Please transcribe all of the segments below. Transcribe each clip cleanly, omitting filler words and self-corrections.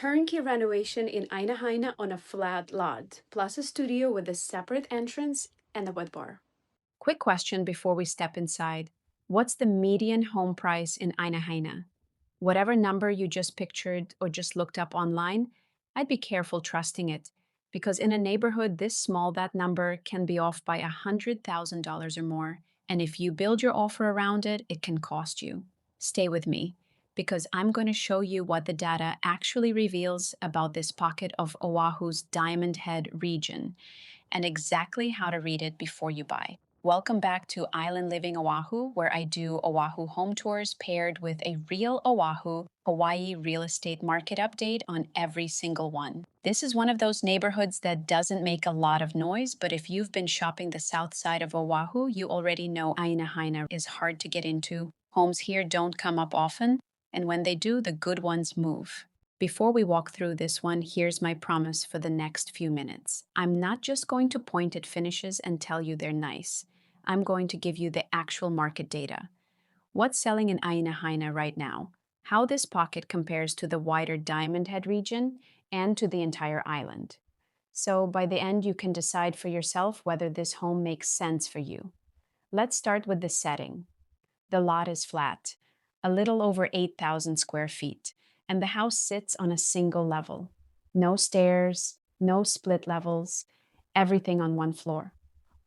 turnkey renovation in Aina Haina on a flat lot, plus a studio with a separate entrance and a wet bar. Quick question before we step inside. What's the median home price in Aina Haina? Whatever number you just pictured or just looked up online, I'd be careful trusting it, because in a neighborhood this small, that number can be off by $100,000 or more, and if you build your offer around it, it can cost you. Stay with me, because I'm going to show you what the data actually reveals about this pocket of Oahu's Diamond Head region, and exactly how to read it before you buy. Welcome back to Island Living Oahu, where I do Oahu home tours paired with a real Oahu, Hawaii real estate market update on every single one. This is one of those neighborhoods that doesn't make a lot of noise, but if you've been shopping the south side of Oahu, you already know Aina Haina is hard to get into. Homes here don't come up often, and when they do, the good ones move. Before we walk through this one, here's my promise for the next few minutes. I'm not just going to point at finishes and tell you they're nice. I'm going to give you the actual market data. What's selling in Aina Haina right now? How this pocket compares to the wider Diamond Head region and to the entire island. So by the end, you can decide for yourself whether this home makes sense for you. Let's start with the setting. The lot is flat, a little over 8,000 square feet, and the house sits on a single level. No stairs, no split levels, everything on one floor.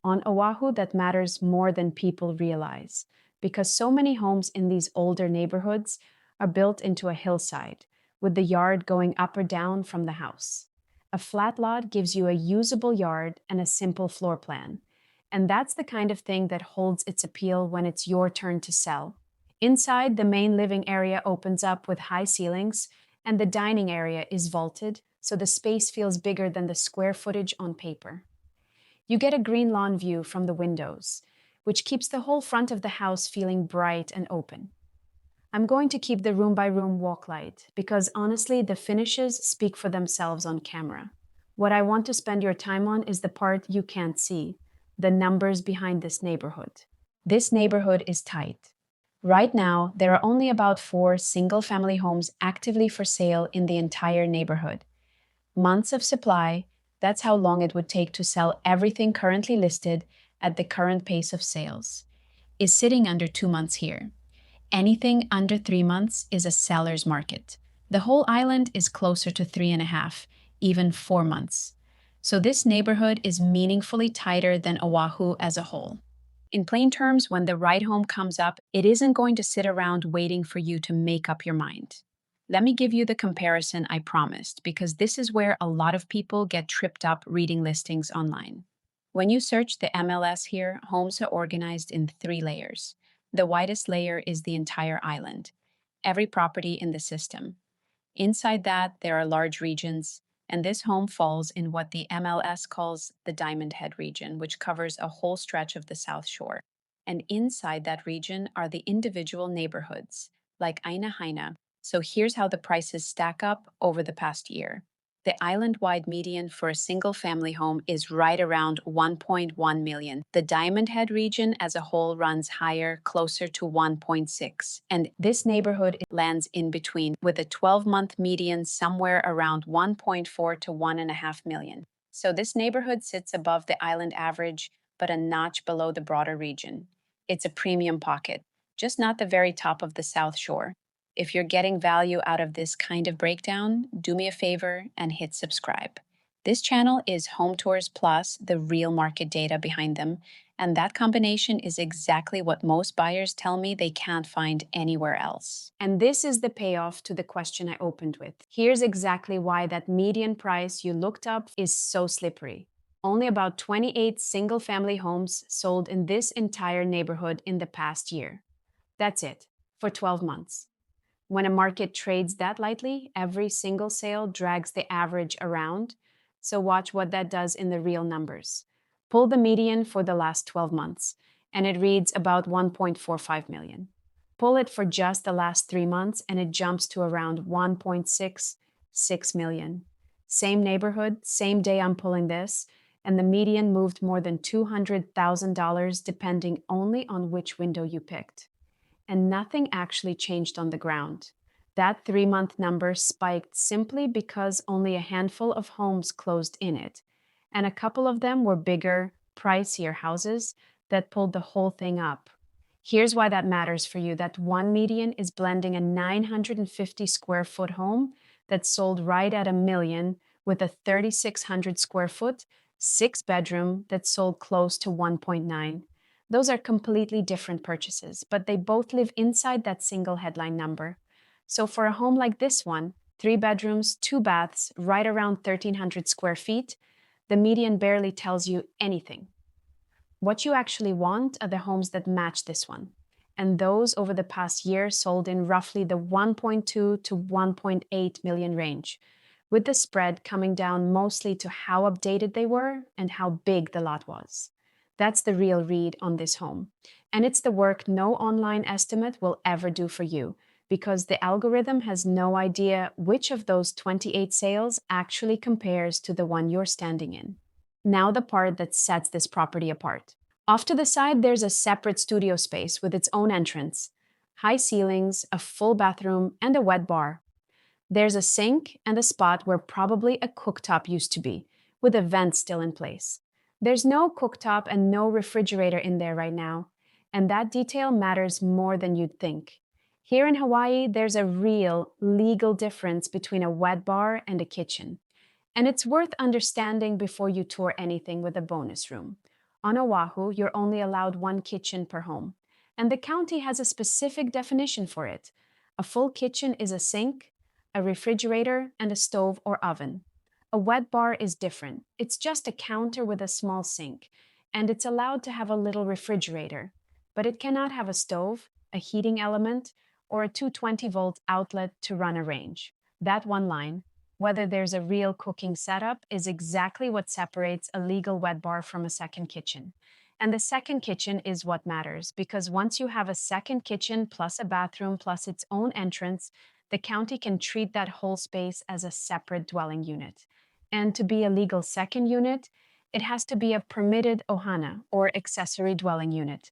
On Oahu, that matters more than people realize, because so many homes in these older neighborhoods are built into a hillside, with the yard going up or down from the house. A flat lot gives you a usable yard and a simple floor plan, and that's the kind of thing that holds its appeal when it's your turn to sell. Inside, the main living area opens up with high ceilings, and the dining area is vaulted, so the space feels bigger than the square footage on paper. You get a green lawn view from the windows, which keeps the whole front of the house feeling bright and open. I'm going to keep the room-by-room walk light, because honestly, the finishes speak for themselves on camera. What I want to spend your time on is the part you can't see, the numbers behind this neighborhood. This neighborhood is tight. Right now, there are only about 4 single-family homes actively for sale in the entire neighborhood. Months of supply, that's how long it would take to sell everything currently listed at the current pace of sales, is sitting under 2 months here. Anything under 3 months is a seller's market. The whole island is closer to 3.5, even 4 months. So this neighborhood is meaningfully tighter than Oahu as a whole. In plain terms, when the right home comes up, it isn't going to sit around waiting for you to make up your mind. Let me give you the comparison I promised, because this is where a lot of people get tripped up reading listings online. When you search the MLS here, homes are organized in 3 layers. The widest layer is the entire island, every property in the system. Inside that, there are large regions, and this home falls in what the MLS calls the Diamond Head region, which covers a whole stretch of the South Shore. And inside that region are the individual neighborhoods, like Aina Haina. So here's how the prices stack up over the past year. The island-wide median for a single-family home is right around 1.1 million. The Diamond Head region as a whole runs higher, closer to 1.6. And this neighborhood lands in between, with a 12-month median somewhere around 1.4 to 1.5 million. So this neighborhood sits above the island average, but a notch below the broader region. It's a premium pocket, just not the very top of the South Shore. If you're getting value out of this kind of breakdown, do me a favor and hit subscribe. This channel is Home Tours Plus, the real market data behind them, and that combination is exactly what most buyers tell me they can't find anywhere else. And this is the payoff to the question I opened with. Here's exactly why that median price you looked up is so slippery. Only about 28 single-family homes sold in this entire neighborhood in the past year. That's it, for 12 months. When a market trades that lightly, every single sale drags the average around. So watch what that does in the real numbers. Pull the median for the last 12 months, and it reads about 1.45 million. Pull it for just the last 3 months, and it jumps to around 1.66 million. Same neighborhood, same day I'm pulling this, and the median moved more than $200,000 depending only on which window you picked. And nothing actually changed on the ground. That 3-month number spiked simply because only a handful of homes closed in it, and a couple of them were bigger, pricier houses that pulled the whole thing up. Here's why that matters for you. That one median is blending a 950 square foot home that sold right at a million with a 3,600 square foot, 6-bedroom that sold close to 1.9. Those are completely different purchases, but they both live inside that single headline number. So for a home like this one, 3 bedrooms, 2 baths, right around 1,300 square feet, the median barely tells you anything. What you actually want are the homes that match this one. And those over the past year sold in roughly the 1.2 to 1.8 million range, with the spread coming down mostly to how updated they were and how big the lot was. That's the real read on this home. And it's the work no online estimate will ever do for you, because the algorithm has no idea which of those 28 sales actually compares to the one you're standing in. Now, the part that sets this property apart. Off to the side, there's a separate studio space with its own entrance, high ceilings, a full bathroom, and a wet bar. There's a sink and a spot where probably a cooktop used to be, with a vent still in place. There's no cooktop and no refrigerator in there right now, and that detail matters more than you'd think. Here in Hawaii, there's a real legal difference between a wet bar and a kitchen. And it's worth understanding before you tour anything with a bonus room. On Oahu, you're only allowed one kitchen per home, and the county has a specific definition for it. A full kitchen is a sink, a refrigerator, and a stove or oven. A wet bar is different. It's just a counter with a small sink, and it's allowed to have a little refrigerator, but it cannot have a stove, a heating element, or a 220-volt outlet to run a range. That one line, whether there's a real cooking setup, is exactly what separates a legal wet bar from a second kitchen. And the second kitchen is what matters, because once you have a second kitchen plus a bathroom plus its own entrance, the county can treat that whole space as a separate dwelling unit. And to be a legal second unit, it has to be a permitted ohana, or accessory dwelling unit,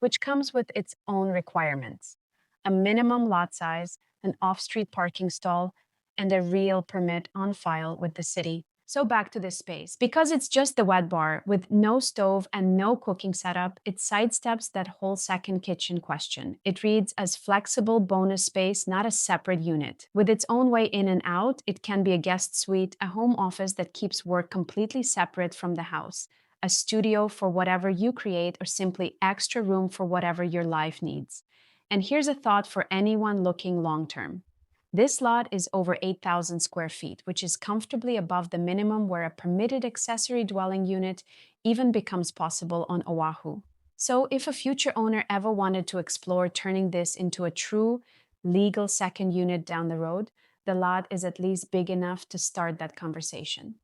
which comes with its own requirements: a minimum lot size, an off-street parking stall, and a real permit on file with the city. So back to this space. Because it's just the wet bar with no stove and no cooking setup, it sidesteps that whole second kitchen question. It reads as flexible bonus space, not a separate unit. With its own way in and out, it can be a guest suite, a home office that keeps work completely separate from the house, a studio for whatever you create, or simply extra room for whatever your life needs. And here's a thought for anyone looking long-term. This lot is over 8,000 square feet, which is comfortably above the minimum where a permitted accessory dwelling unit even becomes possible on Oahu. So if a future owner ever wanted to explore turning this into a true, legal second unit down the road, the lot is at least big enough to start that conversation.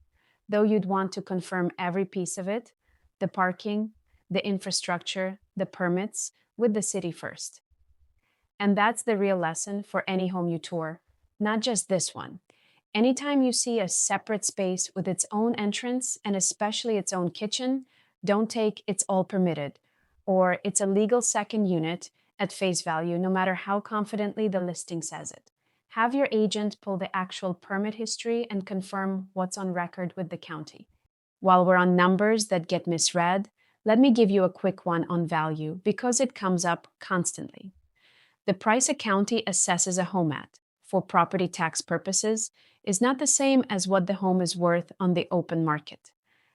Though you'd want to confirm every piece of it, the parking, the infrastructure, the permits, with the city first. And that's the real lesson for any home you tour, not just this one. Anytime you see a separate space with its own entrance and especially its own kitchen, don't take "it's all permitted" or "it's a legal second unit" at face value, no matter how confidently the listing says it. Have your agent pull the actual permit history and confirm what's on record with the county. While we're on numbers that get misread, let me give you a quick one on value because it comes up constantly. The price a county assesses a home at, for property tax purposes, is not the same as what the home is worth on the open market.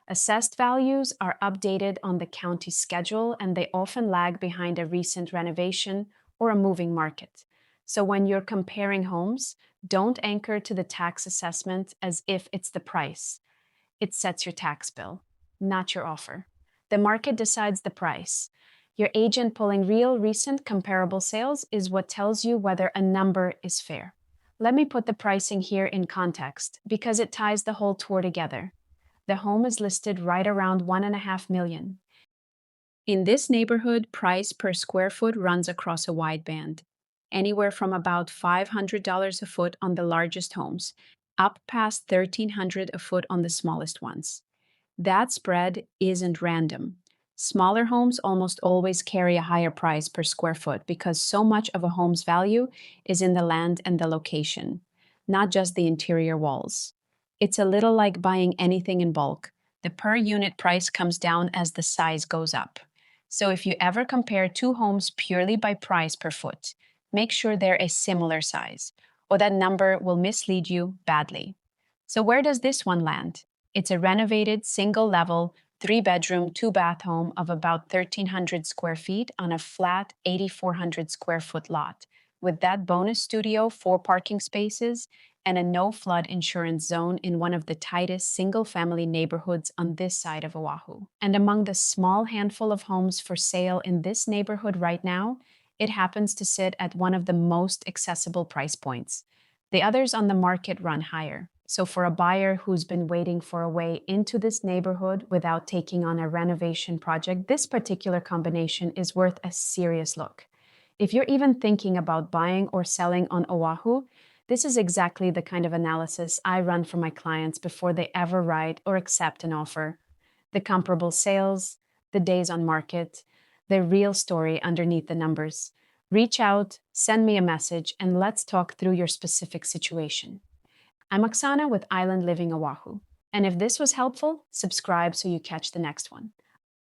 Assessed values are updated on the county schedule, and they often lag behind a recent renovation or a moving market. So when you're comparing homes, don't anchor to the tax assessment as if it's the price. It sets your tax bill, not your offer. The market decides the price. Your agent pulling real, recent, comparable sales is what tells you whether a number is fair. Let me put the pricing here in context, because it ties the whole tour together. The home is listed right around $1.5 million. In this neighborhood, price per square foot runs across a wide band, anywhere from about $500 a foot on the largest homes, up past $1,300 a foot on the smallest ones. That spread isn't random. Smaller homes almost always carry a higher price per square foot because so much of a home's value is in the land and the location, not just the interior walls. It's a little like buying anything in bulk. The per unit price comes down as the size goes up. So if you ever compare two homes purely by price per foot, make sure they're a similar size, or that number will mislead you badly. So where does this one land? It's a renovated, single level, 3 bedroom, 2 bath home of about 1,300 square feet on a flat 8,400 square foot lot, with that bonus studio, 4 parking spaces, and a no flood insurance zone in one of the tightest single family neighborhoods on this side of Oahu. And among the small handful of homes for sale in this neighborhood right now, it happens to sit at one of the most accessible price points. The others on the market run higher. So, for a buyer who's been waiting for a way into this neighborhood without taking on a renovation project, this particular combination is worth a serious look. If you're even thinking about buying or selling on Oahu, this is exactly the kind of analysis I run for my clients before they ever write or accept an offer. The comparable sales, the days on market, the real story underneath the numbers. Reach out, send me a message, and let's talk through your specific situation. I'm Aksana with Island Living Oahu. And if this was helpful, subscribe so you catch the next one.